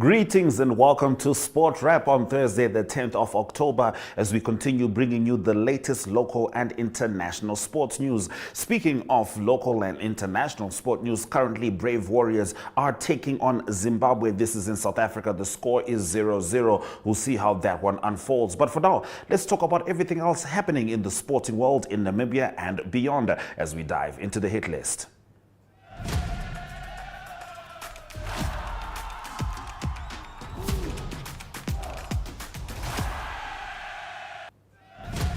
Greetings and welcome to Sport Wrap on Thursday, the 10th of October, as we continue bringing you the latest local and international sports news. Speaking of local and international sport news, currently Brave Warriors are taking on Zimbabwe. This is in South Africa. The score is 0-0. We'll see how that one unfolds. But for now, let's talk about everything else happening in the sporting world in Namibia and beyond as we dive into the hit list.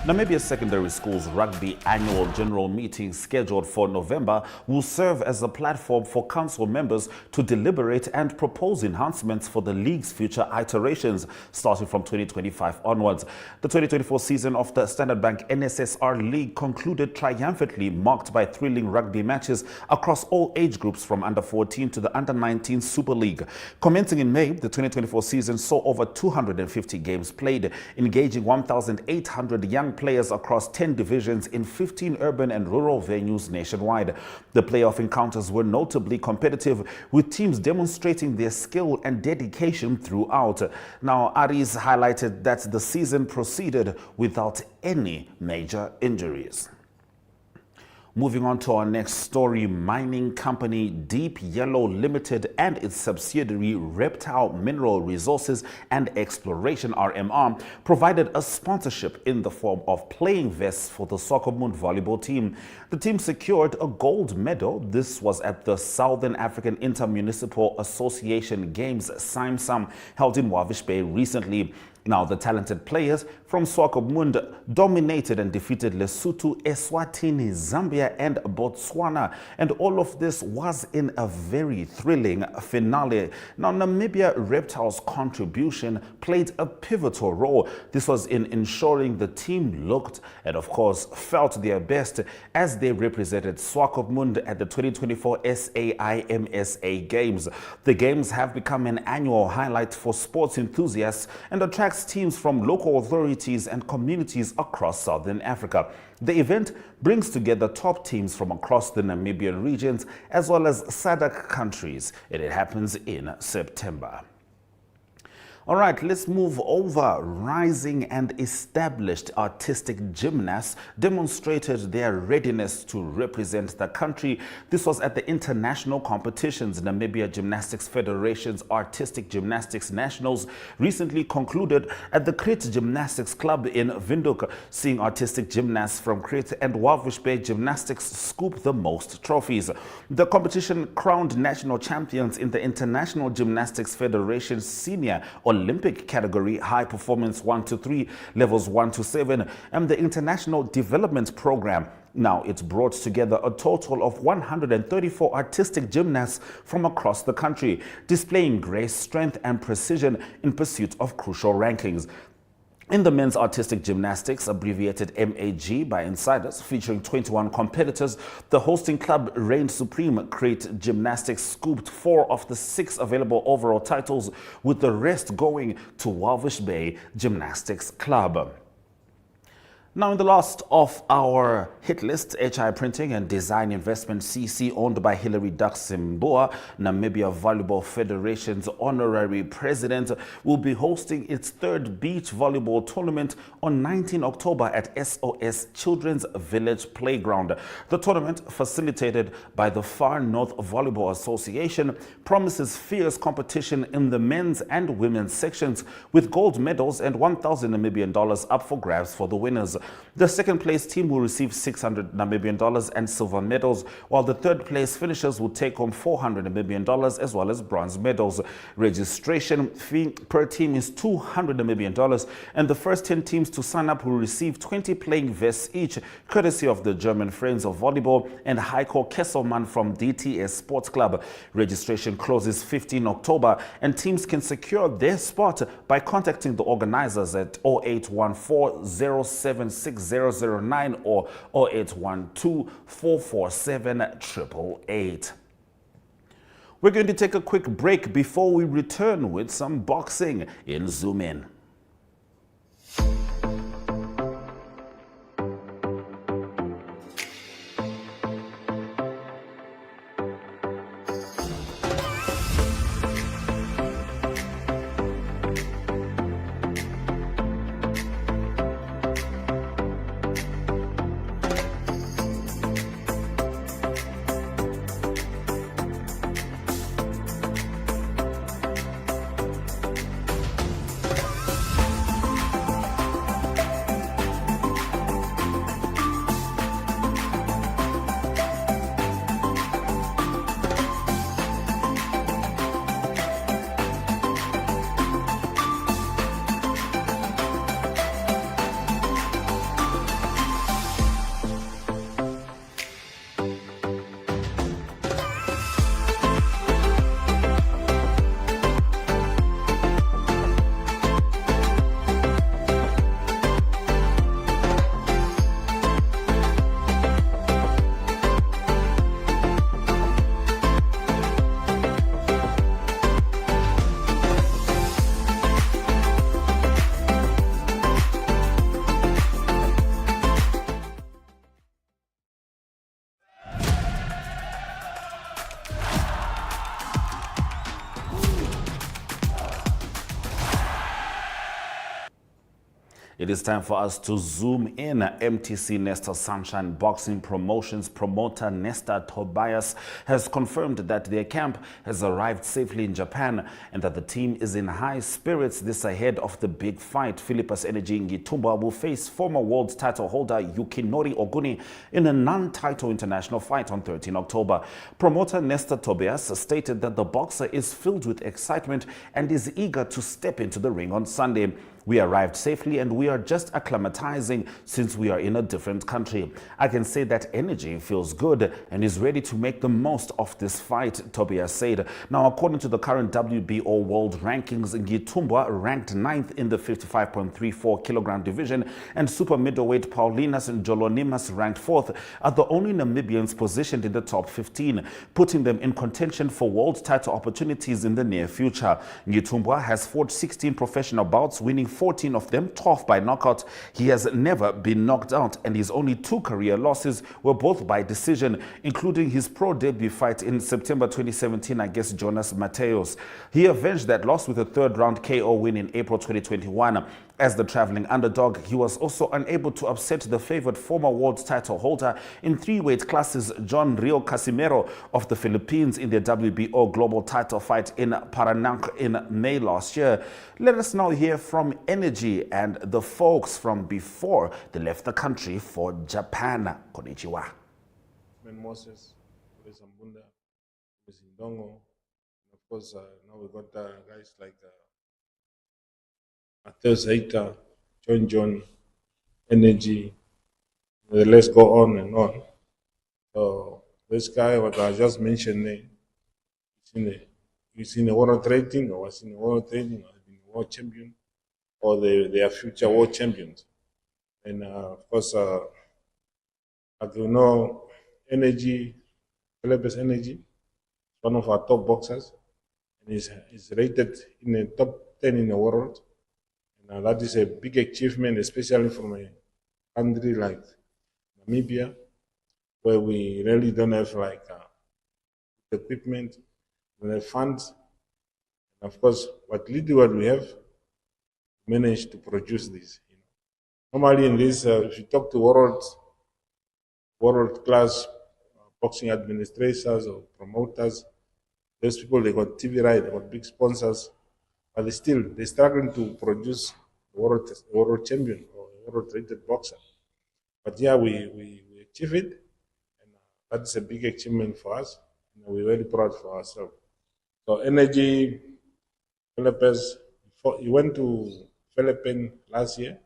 Namibia Secondary School's rugby annual general meeting scheduled for November will serve as a platform for council members to deliberate and propose enhancements for the league's future iterations starting from 2025 onwards. The 2024 season of the Standard Bank NSSR League concluded triumphantly, marked by thrilling rugby matches across all age groups from under 14 to the under 19 Super League. Commencing in May, the 2024 season saw over 250 games played, engaging 1,800 young players across 10 divisions in 15 urban and rural venues nationwide. The playoff encounters were notably competitive, with teams demonstrating their skill and dedication throughout. Now, Aries highlighted that the season proceeded without any major injuries. Moving on to our next story, mining company Deep Yellow Limited and its subsidiary Reptile Mineral Resources and Exploration RMR provided a sponsorship in the form of playing vests for the Swakopmund volleyball team. The team secured a gold medal. This was at the Southern African Intermunicipal Association Games SIMSAM held in Walvis Bay recently. Now, the talented players from Swakopmund dominated and defeated Lesotho, Eswatini, Zambia, and Botswana. And all of this was in a very thrilling finale. Now, Namibia Reptiles' contribution played a pivotal role. This was in ensuring the team looked and, of course, felt their best as they represented Swakopmund at the 2024 SAIMSA Games. The Games have become an annual highlight for sports enthusiasts and attract teams from local authorities and communities across Southern Africa. The event brings together top teams from across the Namibian regions as well as SADC countries, and it happens in September. All right, let's move over. Rising and established artistic gymnasts demonstrated their readiness to represent the country. This was at the international competitions. Namibia Gymnastics Federation's Artistic Gymnastics Nationals recently concluded at the Crete Gymnastics Club in Windhoek, seeing artistic gymnasts from Crete and Walvis Bay Gymnastics scoop the most trophies. The competition crowned national champions in the International Gymnastics Federation Senior Olympic category, high performance 1 to 3, levels 1 to 7, and the International Development Program. Now, it's brought together a total of 134 artistic gymnasts from across the country, displaying grace, strength, and precision in pursuit of crucial rankings. In the men's artistic gymnastics, abbreviated MAG by insiders, featuring 21 competitors, the hosting club reigned supreme. Crete Gymnastics scooped 4 of the 6 available overall titles, with the rest going to Walvis Bay Gymnastics Club. Now, in the last of our hit list, HI Printing and Design Investment CC, owned by Hilary Duck-Simbua, Namibia Volleyball Federation's honorary president, will be hosting its 3rd beach volleyball tournament on 19 October at SOS Children's Village Playground. The tournament, facilitated by the Far North Volleyball Association, promises fierce competition in the men's and women's sections, with gold medals and 1,000 Namibian dollars up for grabs for the winners. The second place team will receive 600 Namibian dollars and silver medals, while the third place finishers will take home 400 Namibian dollars as well as bronze medals. Registration fee per team is 200 Namibian dollars, and the first 10 teams to sign up will receive 20 playing vests each, courtesy of the German Friends of Volleyball and Heiko Kesselman from DTS Sports Club. Registration closes 15 October, and teams can secure their spot by contacting the organizers at 0814-076-009 or 0812-447-888. We're going to take a quick break before we return with some boxing in Zoom In. It is time for us to zoom in. MTC Nesta Sunshine Boxing Promotions promoter Nesta Tobias has confirmed that their camp has arrived safely in Japan and that the team is in high spirits this ahead of the big fight. Philippus Energy Ngitumba will face former world title holder Yukinori Oguni in a non-title international fight on 13 October. Promoter Nesta Tobias stated that the boxer is filled with excitement and is eager to step into the ring on Sunday. We arrived safely and we are just acclimatizing since we are in a different country. I can say that energy feels good and is ready to make the most of this fight, Tobias said. Now, according to the current WBO world rankings, Ngitumba ranked 9th in the 55.34 kilogram division and super middleweight Paulinus Jolonimus ranked 4th are the only Namibians positioned in the top 15, putting them in contention for world title opportunities in the near future. Ngitumba has fought 16 professional bouts, winning 14 of them, 12 by knockout. He has never been knocked out, and his only 2 career losses were both by decision, including his pro debut fight in September 2017 against Jonas Mateos. He avenged that loss with a 3rd round KO win in April 2021. As the traveling underdog, he was also unable to upset the favored former world title holder in 3 weight classes, John Rio Casimero of the Philippines, in their WBO global title fight in Paraná in May last year. Let us now hear from Energy and the folks from before they left the country for Japan. Konnichiwa. Moses, Zambunda, Zindongo, and of course now we got guys like Matheus Eita, John, Energy, the list go on and on. So this guy, what I just mentioned, he's in the world rating, or was in the world rating, or has been world champion, or they are future world champions. And of course, as you know, Energy, Philippus Energy, one of our top boxers, and is rated in the top 10 in the world. And that is a big achievement, especially from a country like Namibia, where we really don't have like equipment, we have funds. And of course, what we have managed to produce this. Normally in this, if you talk to world-class boxing administrators or promoters, those people, they got TV right, they got big sponsors, but they're struggling to produce a world champion or a world-rated boxer. But yeah, we achieve it, and that's a big achievement for us. We're very proud for ourselves. So Energy, Philippus, he went to Philippines last year.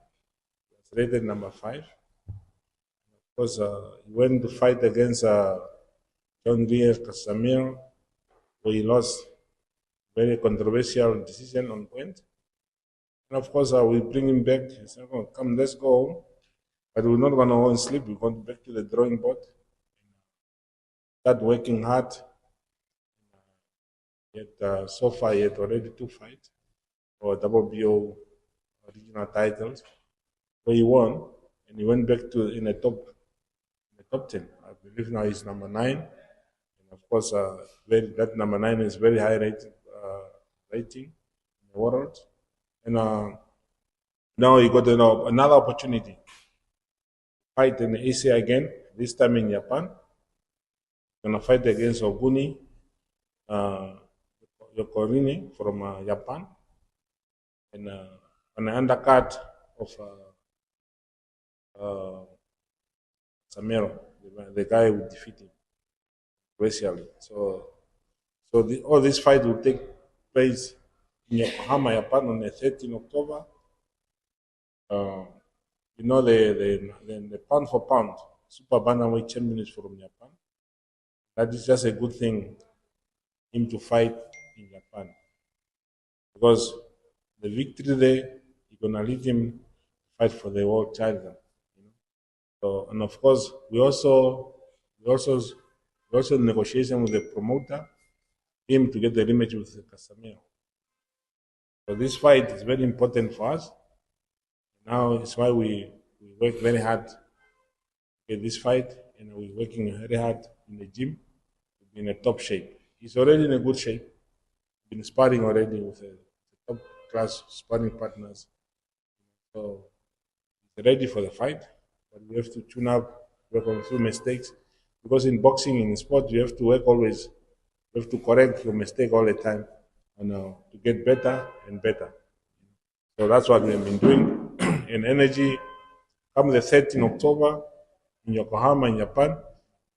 He was rated number 5. Of course, he went to fight against John Rio Casimero, where he lost very controversial decision on point. And of course, we bring him back. He said, oh, come, let's go home. But we're not going to go and sleep. We're going back to the drawing board. Start working hard. Yet, so far, he had already 2 fights for WBO regional titles, where he won, and he went back to in the top 10. I believe now he's number 9. And of course, that number 9 is very high rating in the world. And now he got another opportunity. Fight in the Asia again, this time in Japan. Gonna fight against Oguni Yokorini from Japan. And on the undercard of Samero, the guy who defeated him racially. So all this fight will take place in Yokohama, Japan on the 13th October. You know, the pound for pound super bantamweight champion is from Japan. That is just a good thing, him to fight in Japan. Because the victory there is going to lead him to fight for the world title. So, and of course, we also in negotiation with the promoter, him to get the rematch with Casimero. So this fight is very important for us. Now it's why we work very hard to get this fight, and we're working very hard in the gym to be in a top shape. He's already in a good shape. Been sparring already with top class sparring partners. So ready for the fight, but we have to tune up, work on few mistakes. Because in boxing, in sport, you have to work always. You have to correct your mistake all the time and to get better and better. So that's what we've been doing. In energy, come the 13th October in Yokohama, in Japan,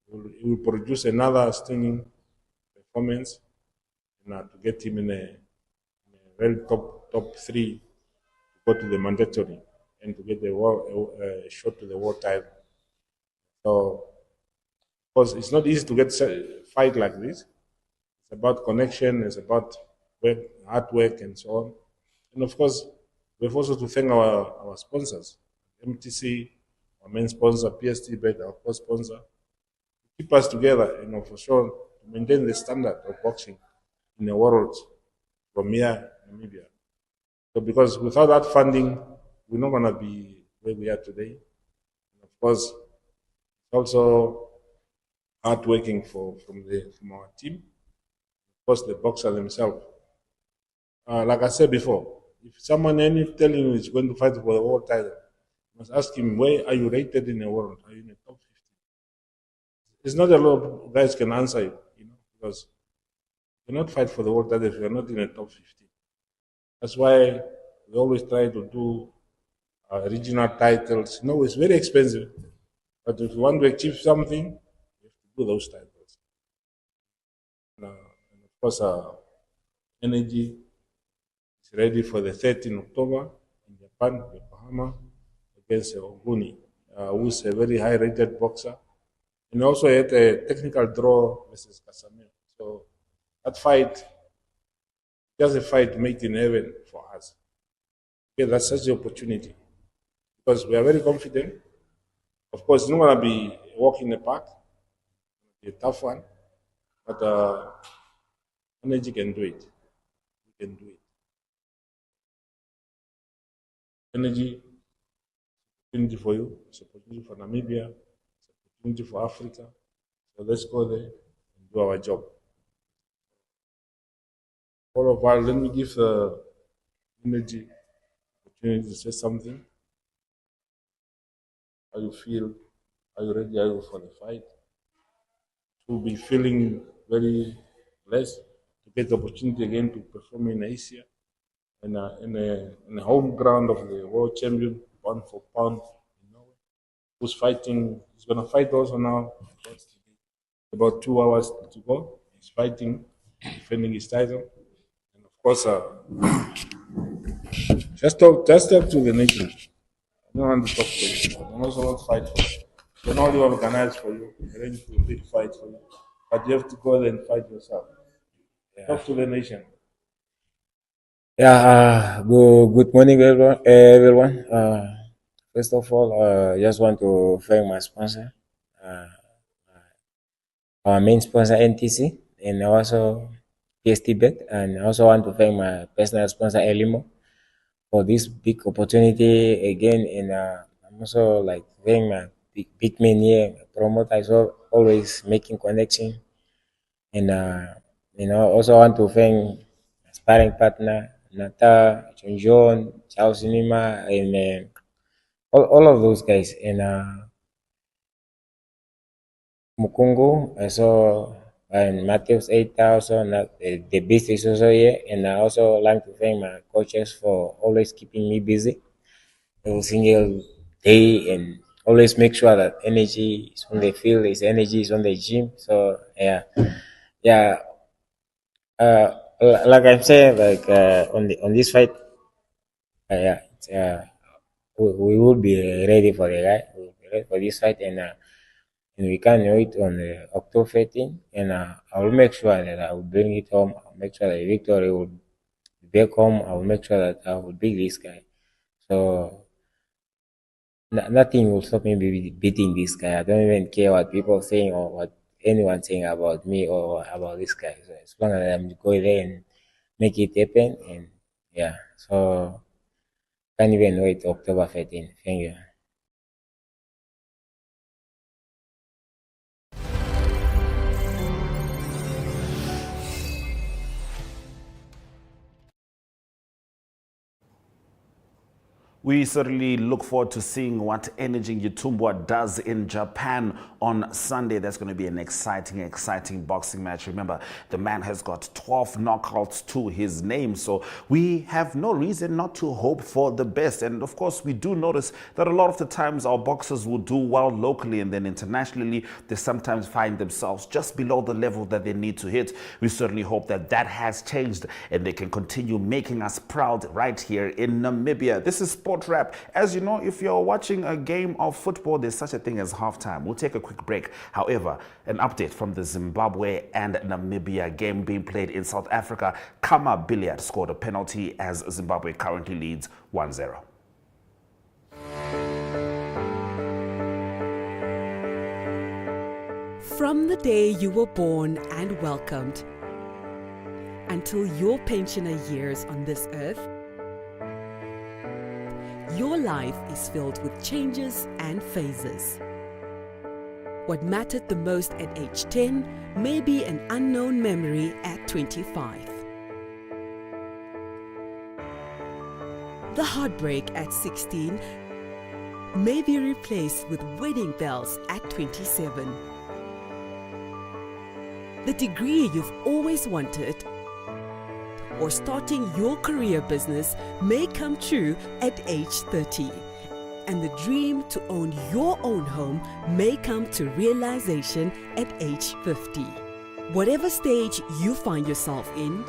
we will produce another stunning performance to get him in a very top three to go to the mandatory and to get the shot to the world title. So, because it's not easy to get a fight like this. It's about connection. It's about work, hard work, and so on. And of course, we have also to thank our sponsors, MTC, our main sponsor, PST Bet, our co-sponsor, keep us together, for sure, to maintain the standard of boxing in the world from here, Namibia. So because without that funding, we're not going to be where we are today. And of course, it's also hard working from our team. Of course, the boxer themselves. Like I said before, if someone telling you is going to fight for the world title, you must ask him, where are you rated in the world? Are you in the top 50? It's not a lot of guys can answer you, because you cannot fight for the world title if you're not in the top 50. That's why we always try to do regional titles. It's very expensive. But if you want to achieve something, you have to do those titles. And of course, Energy is ready for the 13th October in Japan, Yokohama, against Oguni, who's a very high-rated boxer. And also had a technical draw versus Casamio. So that fight, just a fight made in heaven for us. Okay, that's such an opportunity. Because we are very confident. Of course, it's not going to be a walk in the park. It's a tough one. But Energy can do it. We can do it. Energy, opportunity for you. It's an opportunity for Namibia. It's an opportunity for Africa. So let's go there and do our job. All of us, let me give Energy opportunity to say something. How you feel? Are you ready? Are you for the fight? To be feeling very blessed to get the opportunity again to perform in Asia and in the home ground of the world champion, pound for pound, who's fighting. He's gonna fight also now. About 2 hours to go. He's fighting, defending his title, and of course, just talk to the nation. I don't want to talk to you. I don't also want to fight for you. I don't only organize for you, arrange for a big fight for you, but you have to go there and fight yourself. Talk to the nation. Yeah, good morning, everyone. First of all, just want to thank my sponsor, uh, our main sponsor, NTC, and also PST Bet, and I also want to thank my personal sponsor, Elimo, for this big opportunity again. And I'm also like thank my big man here, my promoter, is always making connection. And also want to thank my sparring partner, Nata, John John, Charles Cinema, and all of those guys. And Mukungu, I saw and Matthews 8,000, the beast is also here. And I also like to thank my coaches for always keeping me busy every single day and always make sure that energy is on the field, is energy is on the gym. So yeah. Like I'm saying, like on this fight, yeah, we will be ready for the guy. We'll be ready for this fight, and we can wait on October 15th. And I will make sure that I will bring it home. I'll make sure that the victory will be back home. I will make sure that I will beat this guy. So nothing will stop me beating this guy. I don't even care what people are saying or what anyone saying about me or about this guy. So as long as I'm going there and make it happen, and yeah, so can't even wait October 15th. Thank you. We certainly look forward to seeing what Energy Yitumbwa does in Japan on Sunday. That's going to be an exciting boxing match. Remember, the man has got 12 knockouts to his name, so we have no reason not to hope for the best. And of course, we do notice that a lot of the times our boxers will do well locally, and then internationally, they sometimes find themselves just below the level that they need to hit. We certainly hope that that has changed and they can continue making us proud right here in Namibia. This is Sport Wrap. As you know, if you're watching a game of football, there's such a thing as halftime. We'll take a quick break. However, an update from the Zimbabwe and Namibia game being played in South Africa. Kama Billiard scored a penalty as Zimbabwe currently leads 1-0. From the day you were born and welcomed until your pensioner years on this earth, your life is filled with changes and phases. What mattered the most at age 10 may be an unknown memory at 25. The heartbreak at 16 may be replaced with wedding bells at 27. The degree you've always wanted or starting your career business may come true at age 30. And the dream to own your own home may come to realization at age 50. Whatever stage you find yourself in,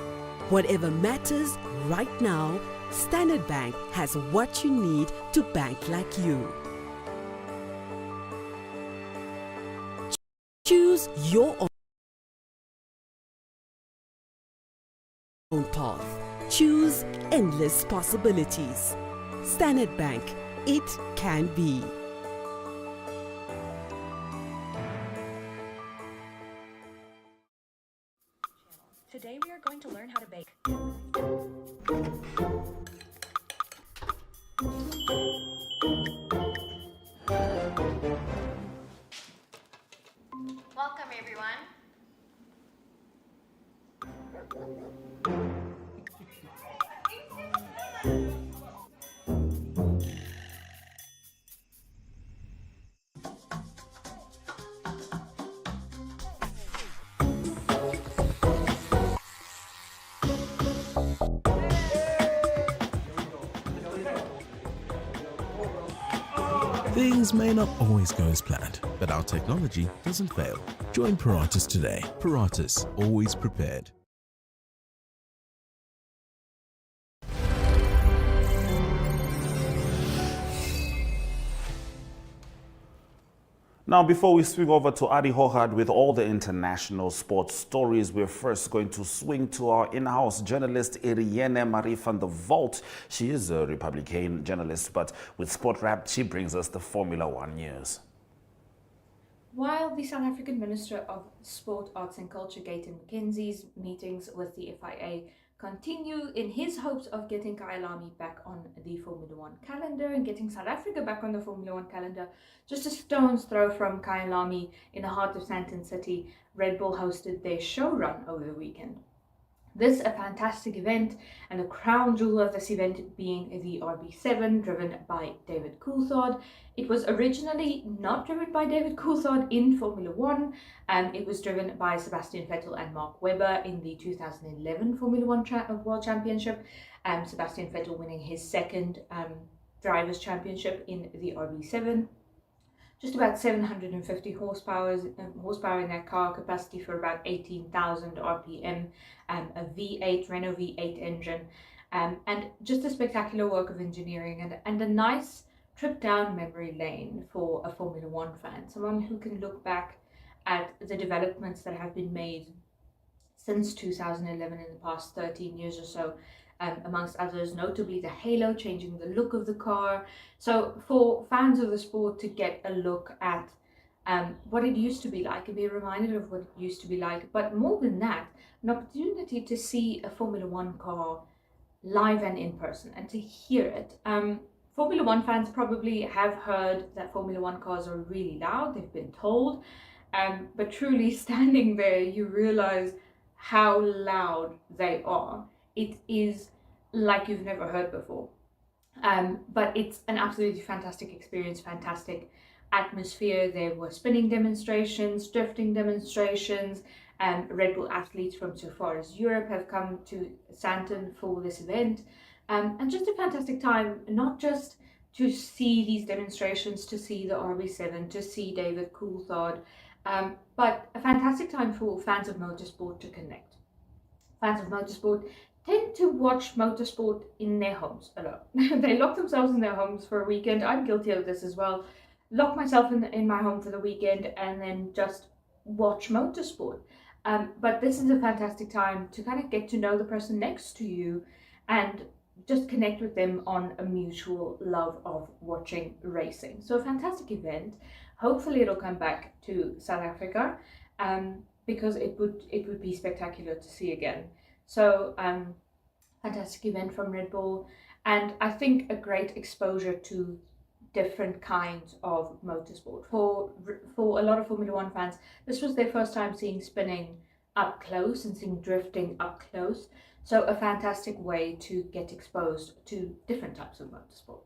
whatever matters right now, Standard Bank has what you need to bank like you. Choose your own path. Choose endless possibilities. Standard Bank, it can be. Today we are going to learn how to bake. Welcome, everyone. Things may not always go as planned, but our technology doesn't fail. Join Paratus today. Paratus, always prepared. Now, before we swing over to Adi Hohad with all the international sports stories, we're first going to swing to our in-house journalist, Iriene Marie van der Walt. She is a Republican journalist, but with Sport Wrap, she brings us the Formula One news. While the South African Minister of Sport, Arts and Culture, Gayton McKenzie's meetings with the FIA continue in his hopes of getting Kyalami back on the Formula One calendar and getting South Africa back on the Formula One calendar, just a stone's throw from Kyalami in the heart of Sandton City, Red Bull hosted their show run over the weekend. This a fantastic event, and the crown jewel of this event being the RB7 driven by David Coulthard. It was originally not driven by David Coulthard in Formula One. It was driven by Sebastian Vettel and Mark Webber in the 2011 Formula One World Championship. Sebastian Vettel winning his second Drivers' Championship in the RB7. Just about 750 horsepower in that car, capacity for about 18,000 RPM, a V8, Renault V8 engine, and just a spectacular work of engineering and a nice trip down memory lane for a Formula One fan, someone who can look back at the developments that have been made since 2011 in the past 13 years or so. Amongst others, notably the halo, changing the look of the car. So for fans of the sport to get a look at what it used to be like and be reminded of what it used to be like, but more than that, an opportunity to see a Formula One car live and in person and to hear it. Formula One fans probably have heard that Formula One cars are really loud, they've been told, but truly standing there, you realize how loud they are. It is like you've never heard before. But it's an absolutely fantastic experience, fantastic atmosphere. There were spinning demonstrations, drifting demonstrations, and Red Bull athletes from so far as Europe have come to Sandton for this event. And just a fantastic time, not just to see these demonstrations, to see the RB7, to see David Coulthard, but a fantastic time for fans of motorsport to connect. Fans of motorsport tend to watch motorsport in their homes a lot. They lock themselves in their homes for a weekend. I'm guilty of this as well. Lock myself in my home for the weekend and then just watch motorsport. But this is a fantastic time to kind of get to know the person next to you and just connect with them on a mutual love of watching racing. So a fantastic event. Hopefully it'll come back to South Africa, because it would be spectacular to see again. So fantastic event from Red Bull, and I think a great exposure to different kinds of motorsport. For a lot of Formula One fans, this was their first time seeing spinning up close and seeing drifting up close. So a fantastic way to get exposed to different types of motorsport.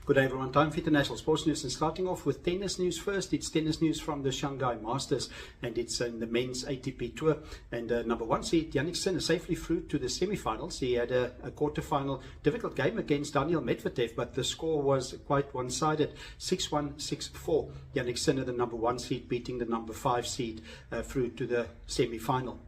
Good day everyone, time for international sports news, and starting off with tennis news first. It's tennis news from the Shanghai Masters, and it's in the men's ATP Tour, and number one seed Jannik Sinner safely through to the semi-finals. He had a quarter-final difficult game against Daniil Medvedev, but the score was quite one-sided, 6-1, 6-4. Jannik Sinner, the number one seed, beating the number 5 seed through to the semi-final.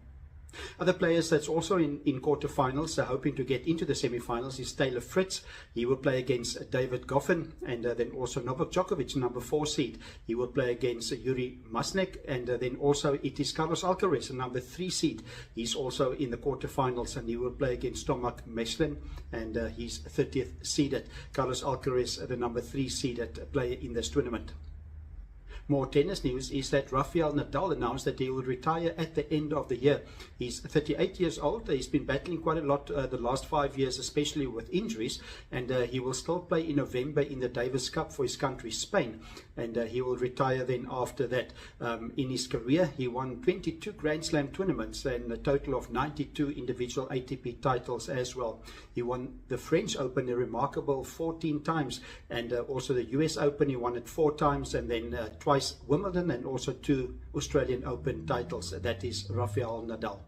Other players that's also in quarterfinals hoping to get into the semi-finals is Taylor Fritz. He will play against David Goffin, and then also Novak Djokovic, number 4 seed. He will play against Yuri Masnek, and then also it is Carlos Alcaraz, number 3 seed. He's also in the quarterfinals, and he will play against Tomac Meslin, and he's 30th seeded. Carlos Alcaraz, the number 3 seeded player in this tournament. More tennis news is that Rafael Nadal announced that he will retire at the end of the year. He's 38 years old. He's been battling quite a lot the last 5 years, especially with injuries, and he will still play in November in the Davis Cup for his country, Spain, and he will retire then after that. In his career, he won 22 Grand Slam tournaments and a total of 92 individual ATP titles as well. He won the French Open a remarkable 14 times, and also the US Open he won it 4 times, and then twice Wimbledon, and also 2 Australian Open titles. That is Rafael Nadal.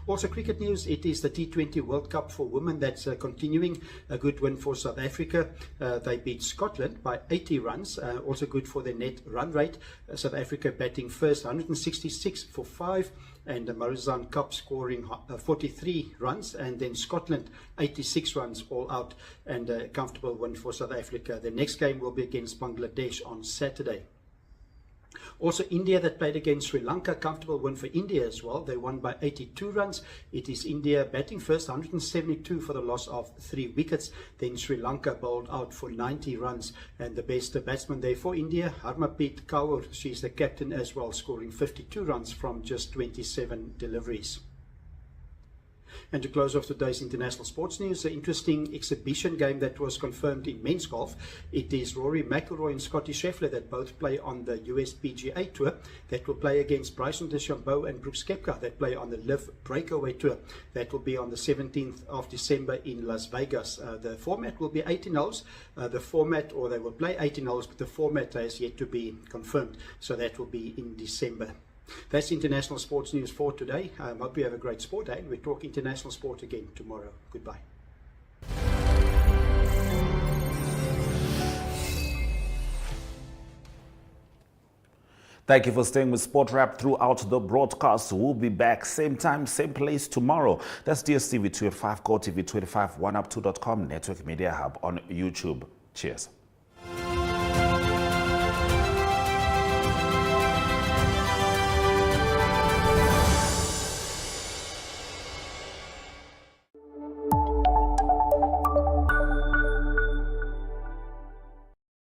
Also cricket news, it is the T20 World Cup for women that's continuing. A good win for South Africa. They beat Scotland by 80 runs. Also good for their net run rate. South Africa batting first, 166 for 5. And the Marizan Cup scoring 43 runs. And then Scotland 86 runs all out. And a comfortable win for South Africa. The next game will be against Bangladesh on Saturday. Also India that played against Sri Lanka, comfortable win for India as well. They won by 82 runs. It is India batting first, 172 for the loss of 3 wickets. Then Sri Lanka bowled out for 90 runs. And the best batsman there for India, Harmanpreet Kaur, she's the captain as well, scoring 52 runs from just 27 deliveries. And to close off today's international sports news, an interesting exhibition game that was confirmed in men's golf. It is Rory McIlroy and Scottie Scheffler that both play on the US PGA Tour, that will play against Bryson DeChambeau and Brooks Koepka that play on the LIV Breakaway Tour. That will be on the 17th of December in Las Vegas. The format will be 18 holes. They will play 18 holes, but the format has yet to be confirmed. So that will be in December. That's international sports news for today. I hope you have a great sport day, and we talk international sport again tomorrow. Goodbye. Thank you for staying with Sport Wrap throughout the broadcast. We'll be back same time, same place tomorrow. That's DSTV 2 at 5, Core TV 25, oneup2.com, Network Media Hub on YouTube. Cheers.